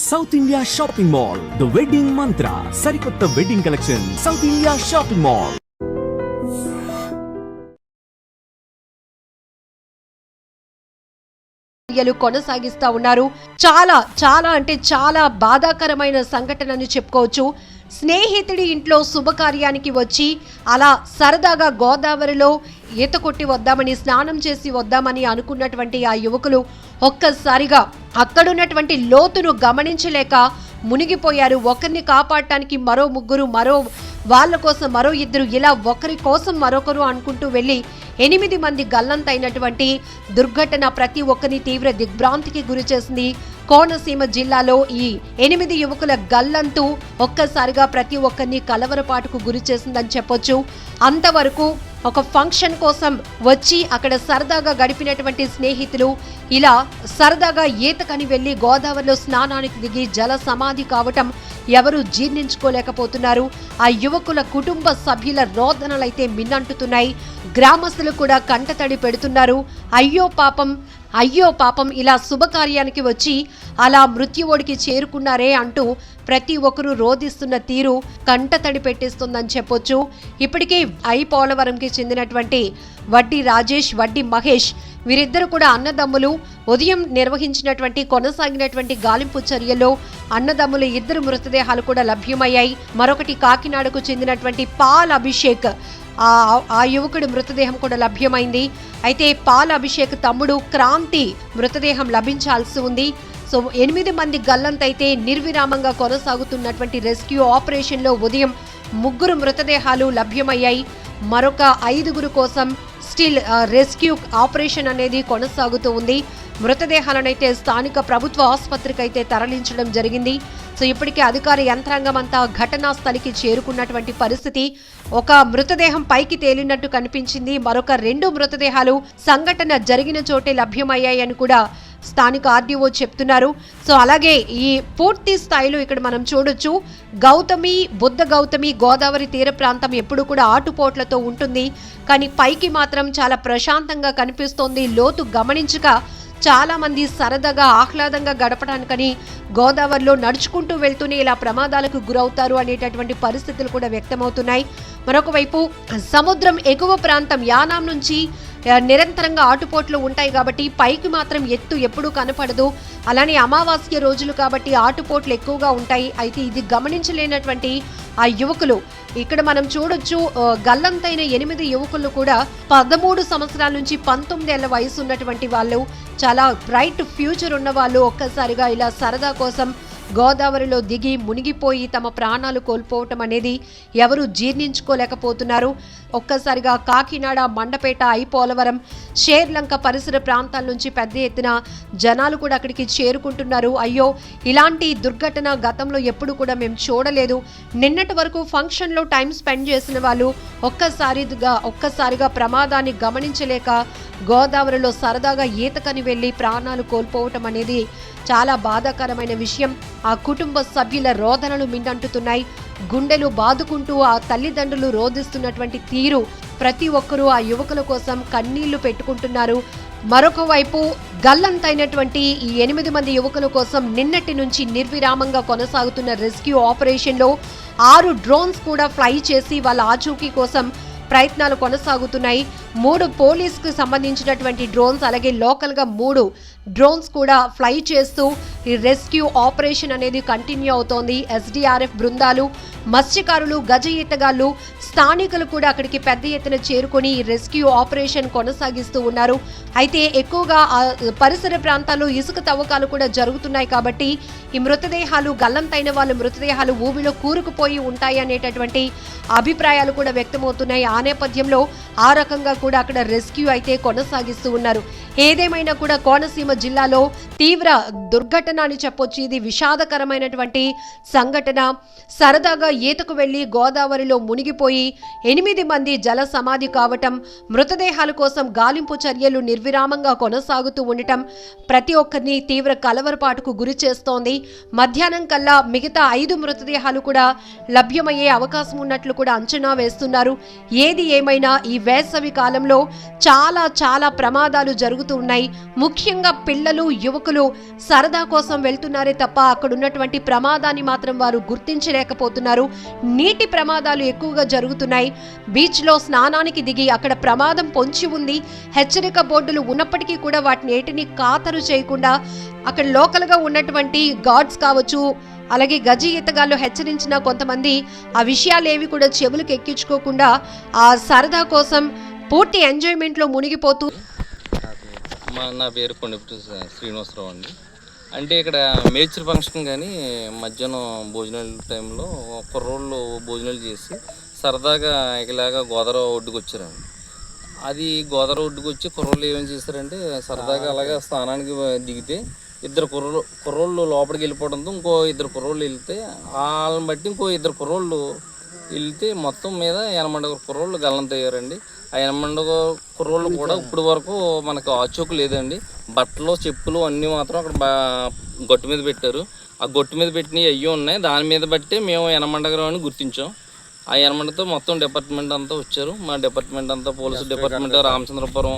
South India shopping mall, the wedding Mantra, సరికొత్త wedding collection, South India shopping mall. కొనసాగిస్తా ఉన్నారు. చాలా అంటే చాలా బాధాకరమైన సంఘటనని చెప్పుకోవచ్చు. స్నేహితుడి ఇంట్లో శుభకార్యానికి వచ్చి అలా సరదాగా గోదావరిలో ఈత కొట్టి వద్దామని, స్నానం చేసి వద్దామని అనుకున్నటువంటి ఆ యువకులు ఒక్కసారిగా అక్కడున్నటువంటి లోతును గమనించలేక మునిగిపోయారు. ఒకరిని కాపాడటానికి మరో ముగ్గురు, మరో వాళ్ళ కోసం మరో ఇద్దరు, ఇలా ఒకరి కోసం మరొకరు అనుకుంటూ వెళ్ళి 8 మంది గల్లంతైనటువంటి దుర్ఘటన ప్రతి ఒక్కరిని తీవ్ర దిగ్భ్రాంతికి గురి చేసింది. కోనసీమ జిల్లాలో ఈ 8 యువకుల గల్లంతు ఒక్కసారిగా ప్రతి ఒక్కరిని కలవరపాటుకు గురి చేసిందని చెప్పొచ్చు. అంతవరకు ఒక ఫంక్షన్ కోసం వచ్చి అక్కడ సరదాగా గడిపినటువంటి స్నేహితులు ఇలా సరదాగా ఈతకని వెళ్లి గోదావరిలో స్నానానికి దిగి జల సమాధి కావటం ఎవరు జీర్ణించుకోలేకపోతున్నారు. ఆ యువకుల కుటుంబ సభ్యుల రోదనలైతే మిన్నంటుతున్నాయి. గ్రామస్తులు కూడా కంటతడి పెడుతున్నారు. అయ్యో పాపం ఇలా శుభకార్యానికి వచ్చి అలా మృత్యువోడికి చేరుకున్నారే అంటూ ప్రతి ఒక్కరూ రోధిస్తున్న తీరు కంటతడి పెట్టిస్తుందని చెప్పొచ్చు. ఇప్పటికే పోలవరంకి చెందినటువంటి వడ్డీ రాజేష్, వడ్డీ మహేష్ వీరిద్దరు కూడా అన్నదమ్ములు. ఉదయం నిర్వహించినటువంటి కొనసాగినటువంటి గాలింపు చర్యల్లో అన్నదమ్ముల 2 మృతదేహాలు కూడా లభ్యమయ్యాయి. మరొకటి కాకినాడకు చెందినటువంటి పాల్ అభిషేక్, ఆ యువకుడి మృతదేహం కూడా లభ్యమైంది. అయితే పాల్ అభిషేక్ తమ్ముడు క్రాంతి మృతదేహం లభించాల్సి ఉంది. సో 8 మంది గల్లంతైతే నిర్విరామంగా కొనసాగుతున్నటువంటి రెస్క్యూ ఆపరేషన్లో ఉదయం 3 మృతదేహాలు లభ్యమయ్యాయి. మరొక 5 కోసం స్టిల్ రెస్క్యూ ఆపరేషన్ అనేది కొనసాగుతూ ఉంది. మృతదేహాలనైతే స్థానిక ప్రభుత్వ ఆసుపత్రికి అయితే తరలించడం జరిగింది. సో ఇప్పటికే అధికార యంత్రాంగం అంతా ఘటనా స్థలికి చేరుకున్నటువంటి పరిస్థితి. ఒక మృతదేహం పైకి తేలినట్టు కనిపించింది. మరొక 2 మృతదేహాలు సంఘటన జరిగిన చోటే లభ్యమయ్యాయని కూడా స్థానిక ఆర్డీఓ చెప్తున్నారు. సో అలాగే ఈ పూర్తి స్థాయిలో ఇక్కడ మనం చూడొచ్చు, బుద్ధ గౌతమి గోదావరి తీర ప్రాంతం ఎప్పుడు కూడా ఆటుపోట్లతో ఉంటుంది. కానీ పైకి మాత్రం చాలా ప్రశాంతంగా కనిపిస్తోంది. లోతు గమనించక చాలా మంది సరదాగా ఆహ్లాదంగా గడపడానికని గోదావరిలో నడుచుకుంటూ వెళ్తూనే ఇలా ప్రమాదాలకు గురవుతారు అనేటటువంటి పరిస్థితులు కూడా వ్యక్తమవుతున్నాయి. మరొక వైపు సముద్రం ఎగువ ప్రాంతం యానాం నుంచి నిరంతరంగా ఆటుపోట్లు ఉంటాయి కాబట్టి పైకి మాత్రం ఎత్తు ఎప్పుడూ కనపడదు. అలానే అమావాస్య రోజులు కాబట్టి ఆటుపోట్లు ఎక్కువగా ఉంటాయి. అయితే ఇది గమనించలేనటువంటి ఆ యువకులు ఇక్కడ మనం చూడొచ్చు, గల్లంతైన 8 యువకులు కూడా 13 సంవత్సరాల నుంచి 19 ఏళ్ల వయసు ఉన్నటువంటి వాళ్ళు, చాలా బ్రైట్ ఫ్యూచర్ ఉన్న వాళ్ళు ఒక్కసారిగా ఇలా సరదా కోసం గోదావరిలో దిగి మునిగిపోయి తమ ప్రాణాలు కోల్పోవటం అనేది ఎవరు జీర్ణించుకోలేకపోతున్నారు. ఒక్కసారిగా కాకినాడ, మండపేట, పోలవరం, షేర్లంక పరిసర ప్రాంతాల నుంచి పెద్ద ఎత్తున జనాలు కూడా అక్కడికి చేరుకుంటున్నారు. అయ్యో, ఇలాంటి దుర్ఘటన గతంలో ఎప్పుడు కూడా మేము చూడలేదు. నిన్నటి వరకు ఫంక్షన్లో టైం స్పెండ్ చేసిన వాళ్ళు ఒక్కసారిగా ప్రమాదాన్ని గమనించలేక గోదావరిలో సరదాగా ఈతకని వెళ్లి ప్రాణాలు కోల్పోవటం అనేది చాలా బాధాకరమైన విషయం. ఆ కుటుంబ సభ్యుల రోదనలు మిన్నంటుతున్నాయి. గుండెలు బాదుకుంటూ ఆ తల్లిదండ్రులు రోధిస్తున్నటువంటి తీరు, ప్రతి ఒక్కరూ ఆ యువకుల కోసం కన్నీళ్లు పెట్టుకుంటున్నారు. మరొక వైపు గల్లంతైనటువంటి ఈ 8 మంది యువకుల కోసం నిన్నటి నుంచి నిర్విరామంగా కొనసాగుతున్న రెస్క్యూ ఆపరేషన్లో 6 డ్రోన్స్ కూడా ఫ్లై చేసి వాళ్ళ ఆచూకీ కోసం ప్రయత్నాలు కొనసాగుతున్నాయి. 3 పోలీసుకు సంబంధించినటువంటి డ్రోన్స్, అలాగే లోకల్గా 3 డ్రోన్స్ కూడా ఫ్లై చేస్తూ ఈ రెస్క్యూ ఆపరేషన్ అనేది కంటిన్యూ అవుతోంది. ఎస్డీఆర్ఎఫ్ బృందాలు, మత్స్యకారులు, గజ ఈతగాళ్లు, స్థానికులు కూడా అక్కడికి పెద్ద ఎత్తున చేరుకొని ఈ రెస్క్యూ ఆపరేషన్ కొనసాగిస్తూ ఉన్నారు. అయితే ఎక్కువగా పరిసర ప్రాంతాల్లో ఇసుక తవ్వకాలు కూడా జరుగుతున్నాయి కాబట్టి ఈ మృతదేహాలు, గల్లంతైన వాళ్ళ మృతదేహాలు ఊబిలో కూరుకుపోయి ఉంటాయి అనేటటువంటి అభిప్రాయాలు కూడా వ్యక్తమవుతున్నాయి. ఆ నేపథ్యంలో ఆ రకంగా కూడా అక్కడ రెస్క్యూ అయితే కొనసాగిస్తూ ఉన్నారు. ఏదేమైనా కూడా కోనసీమ జిల్లాలో తీవ్ర దుర్ఘటన అని చెప్పొచ్చు. ఇది విషాదకరమైనటువంటి సంఘటన. సరదాగా ఈతకు వెళ్లి గోదావరిలో మునిగిపోయి 8 మంది జల సమాధి కావటం, మృతదేహాల కోసం గాలింపు చర్యలు నిర్విరామంగా కొనసాగుతూ ఉండటం ప్రతి ఒక్కరిని తీవ్ర కలవరపాటుకు గురి చేస్తోంది. మధ్యాహ్నం కల్లా మిగతా 5 మృతదేహాలు కూడా లభ్యమయ్యే అవకాశం ఉన్నట్లు కూడా అంచనా వేస్తున్నారు. ఏది ఏమైనా ఈ వేసవి కాలం కాలంలో చాలా చాలా ప్రమాదాలు జరుగుతూ ఉన్నాయి. ముఖ్యంగా పిల్లలు, యువకులు సరదా కోసం వెళ్తున్నారే తప్ప అక్కడ ఉన్నటువంటి ప్రమాదాన్ని మాత్రం వారు గుర్తించలేకపోతున్నారు. నీటి ప్రమాదాలు ఎక్కువగా జరుగుతున్నాయి. బీచ్లో స్నానానికి దిగి అక్కడ ప్రమాదం పొంచి ఉంది, హెచ్చరిక బోర్డులు ఉన్నప్పటికీ కూడా వాటిని ఏటిని ఖాతరు చేయకుండా అక్కడ లోకల్గా ఉన్నటువంటి గార్డ్స్ కావచ్చు, అలాగే గజ ఈతగాళ్ళు హెచ్చరించిన కొంతమంది ఆ విషయాలేవి కూడా చెవులకు ఎక్కించుకోకుండా ఆ సరదా కోసం పూర్తి ఎంజాయ్మెంట్లో మునిగిపోతూ. నా పేరు కొండపూటి శ్రీనివాసరావు అండి. అంటే ఇక్కడ మేచర్ ఫంక్షన్ కానీ మధ్యాహ్నం భోజనాల టైంలో కుర్రోళ్ళు భోజనాలు చేసి సరదాగా ఇలాగా గోదావరి ఒడ్డుకు వచ్చారండి. అది గోదావరి ఒడ్డుకు వచ్చి కుర్రోళ్ళు ఏమేమి చేశారంటే సరదాగా అలాగా స్నానానికి దిగితే ఇద్దరు కుర్రోళ్ళు లోపలికి వెళ్ళిపోవడంతో ఇంకో ఇద్దరు కుర్రోళ్ళు వెళ్తే వాళ్ళని బట్టి ఇంకో ఇద్దరు కుర్రోళ్ళు వెళ్తే మొత్తం మీద 80 కుర్రోళ్ళు గల్లంతయ్యారండి. ఆ 80 కుర్రోళ్ళు కూడా ఇప్పుడు వరకు మనకు ఆచూకు లేదండి. బట్టలు, చెప్పులు అన్నీ మాత్రం అక్కడ గొట్టు మీద పెట్టారు. ఆ గొట్టు మీద పెట్టినవి అయ్యి ఉన్నాయి. దాని మీద బట్టి మేము 80 అని గుర్తించాం. ఆ 80తో మొత్తం డిపార్ట్మెంట్ అంతా వచ్చారు. మా డిపార్ట్మెంట్ అంతా పోలీసు డిపార్ట్మెంట్, రామచంద్రపురం,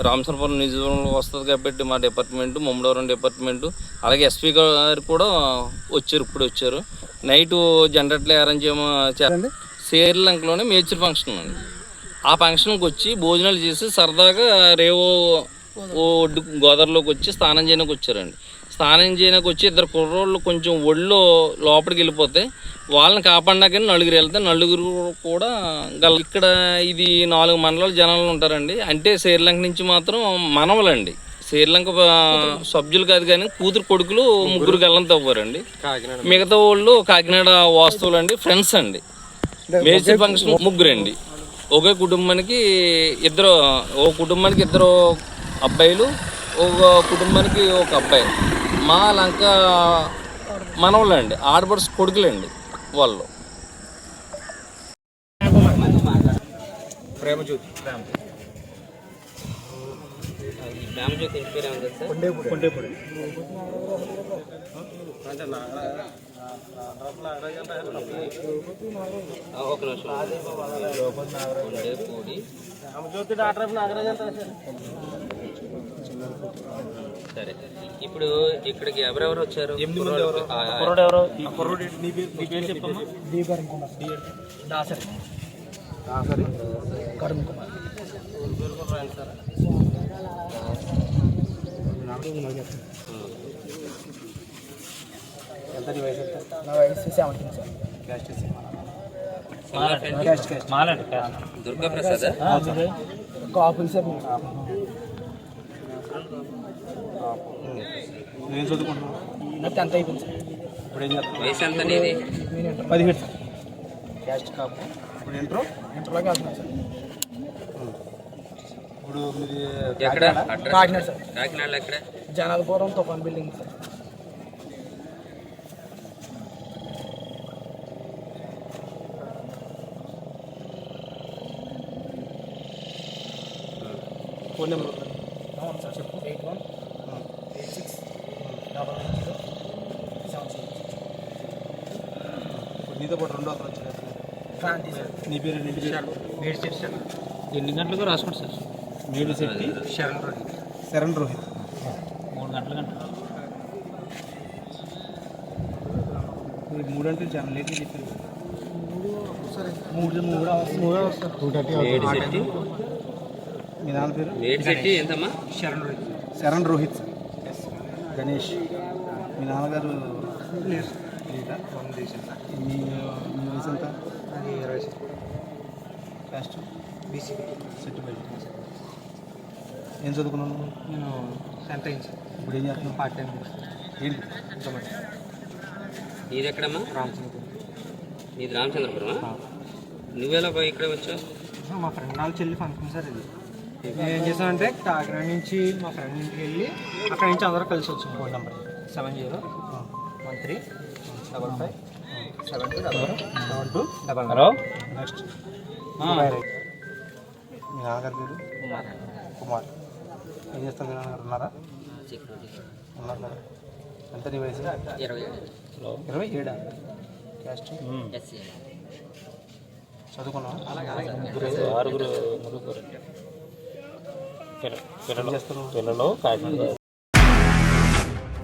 రామచంద్రపురం నియోజకవర్గంలో వస్తుంది కాబట్టి మా డిపార్ట్మెంటు, ముమ్మడివరం డిపార్ట్మెంటు, అలాగే ఎస్పీ గారు కూడా వచ్చారు. ఇప్పుడు వచ్చారు. నైటు జనరేట్లు అరేంజ్ చేయాలండి. శ్రీలంకలోనే మేచర్ ఫంక్షన్ అండి. ఆ ఫంక్షన్కి వచ్చి భోజనాలు చేసి సరదాగా రేవో ఒడ్డు గోదావరిలోకి వచ్చి స్నానం చేయడానికి వచ్చారండి. స్నానం చేయడానికి వచ్చి ఇద్దరు కుర్రోళ్ళు కొంచెం ఒళ్ళో లోపలికి వెళ్ళిపోతే వాళ్ళని కాపాడినాకని నలుగురు వెళ్తే నలుగురు కూడా ఇక్కడ ఇది 4 మండలాల జనాలు ఉంటారండి. అంటే శ్రీలంక నుంచి మాత్రం మనవలండి. శ్రీలంక సభ్యులు కాదు కానీ కూతురు కొడుకులు 3 గల్లంత అవ్వారండి. మిగతా వాళ్ళు కాకినాడ వాస్తువులు అండి, ఫ్రెండ్స్ అండి. మేజర్ ఫంక్షన్ 3 అండి. ఒకే కుటుంబానికి ఓ కుటుంబానికి 2 అబ్బాయిలు, ఒక కుటుంబానికి 1 అబ్బాయి. మా లంక మనవలండి, ఆడపడుచు కొడుకులండి వాళ్ళు. ప్రేమజ్యోతి ఇంటి పేరు ఏమన్నా సార్? కొండేపూడి. ఒక నిమిషం. కొండేపూడి సరే. ఇప్పుడు ఇక్కడికి ఎవరెవరు వచ్చారు? 8 మంది. ఎంత నీ వయసు? నా వయసు 17 సార్. దుర్గా ప్రసాద్ కాపులు సార్. నేను చదువుకుంటున్నాను. నాకు 10th అయిపోయింది సార్. ఇప్పుడు ఏం చేస్తాను? వయసు ఎంత అనేది? 17 సార్. క్యాస్ట్ కాపు. ఇప్పుడు ఇంటర్లోకి వెళ్తున్నాను సార్. ఇప్పుడు మీది ఎక్కడ? కాకినాడ సార్. కాకినాడలో ఎక్కడ? జనాలపురం తుఫాన్ building sir. Phone number sir చెప్పు. 81860077. నీతో పాటు 2 అతను వచ్చారు. క్రాంతి సార్. నీ పేరు? మేడిశెట్టి సార్. ఎన్ని గంటలకు రాసుకోండి సార్? మేడిశెట్టి శరణ్ రోహిత్. 3 గంటలు. మీరు 3 అంటే చాలా లేట్గా చెప్పారు. సరే 3 వస్తారు. మీ నాన్న పేరు? మేడిశెట్టి ఎంతమ్మా? శరణ్ రోహిత్ సార్. గణేష్. మీ నాన్నగారు లేదా? మీ వయసు ఎంత? 20 సార్. Caste BC settlement. ఏం చదువుకున్నాను? నేను 10th అయింది సార్. ఇప్పుడు ఏం చేస్తున్నాను? Part time. ఏంటి? నీది ఎక్కడమ్మా? రామచంద్రపురం. నీది రామచంద్రపురమా? నువ్వెలా ఇక్కడే వచ్చావు? మా ఫ్రెండ్ వాళ్ళ చెల్లి ఫంక్షన్ సార్ ఇది. నేను ఏం చేశానంటే కాకినాడ నుంచి మా ఫ్రెండ్ ఇంటికి వెళ్ళి అక్కడ నుంచి అందరూ కలిసి వచ్చాం. Phone number 7013557222. నెక్స్ట్ మీ నాన్నగారి పేరు? కుమార్. ఏం చేస్తారు మీ నాన్నగారు? ఉన్నారా? ఉన్నారు కదా. ఎంత నీ వయసు? 27. క్యాస్ట్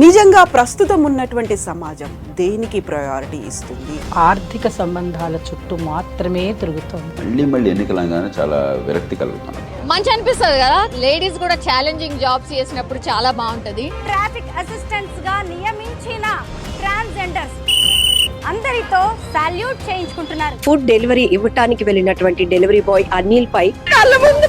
నిజంగా ప్రస్తుతం ఉన్నటువంటి సమాజం దేనికి ప్రయారిటీ ఇస్తుంది? ఆర్థిక సంబంధాల చుట్టూ మాత్రమే తిరుగుతోంది. మళ్ళీ ఎన్నికలంగానే చాలా విరక్తి కలుగుతున్నాం. మంచి అనిపిస్తుంది కదా, లేడీస్ కూడా ఛాలెంజింగ్ జాబ్స్ చేసినప్పుడు చాలా బాగుంటది. ట్రాఫిక్ అసిస్టెంట్స్ గా నియమించిన ట్రాన్స్జెండర్స్ అందరితో సాల్యూట్ చేయించుకుంటున్నారు. ఫుడ్ డెలివరీ ఇవ్వటానికి వెళ్ళినటువంటి డెలివరీ బాయ్ అనిల్ పై కళ్ళ ముందు